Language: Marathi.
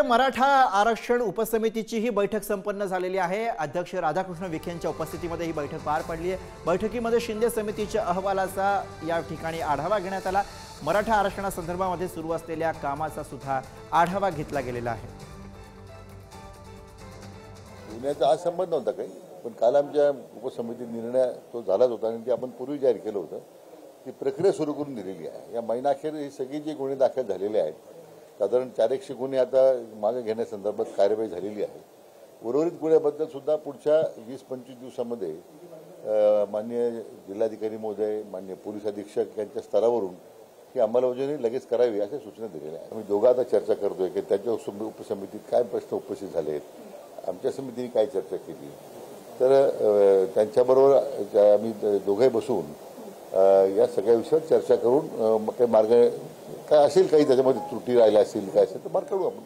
मराठा आरक्षण उपसमितीची ही बैठक संपन्न झालेली आहे। अध्यक्ष राधाकृष्ण विखेंच्या उपस्थितीमध्ये ही बैठक पार पडली आहे। बैठकीमध्ये शिंदे समितीच्या अहवालाचा या ठिकाणी आढावा घेण्यात आला। मराठा आरक्षणासंदर्भामध्ये सुरू असलेल्या कामाचा सुद्धा आढावा घेतला गेलेला आहे। पुण्याचा आज संबंध नव्हता काही, पण काल आमच्या उपसमिती निर्णय तो झालाच होता आणि ते आपण पूर्वी जाहीर केलं होतं की प्रक्रिया सुरू करून दिलेली आहे। या महिनाअखेर ही सगळी जी गुन्हे दाखल झालेले आहेत, साधारण 400 गुन्हे आता मागे घेण्यासंदर्भात कार्यवाही झालेली आहे। उर्वरित गुन्ह्याबद्दल सुद्धा पुढच्या 20-25 दिवसामध्ये माननीय जिल्हाधिकारी महोदय, माननीय पोलीस अधीक्षक यांच्या स्तरावरून ही अंमलबजावणी लगेच करावी अशा सूचना दिलेल्या आहेत। आम्ही दोघं आता चर्चा करतोय की त्याच्या उपसमितीत काय प्रश्न उपस्थित झाले आहेत, आमच्या समितीने काय चर्चा केली, तर त्यांच्याबरोबर आम्ही दोघे बसून या सगळ्या विषयावर चर्चा करून काही मार्ग काय असेल, काही त्याच्यामध्ये त्रुटी राहिल्या असतील, काय असेल तर मार्ग काढू आपण।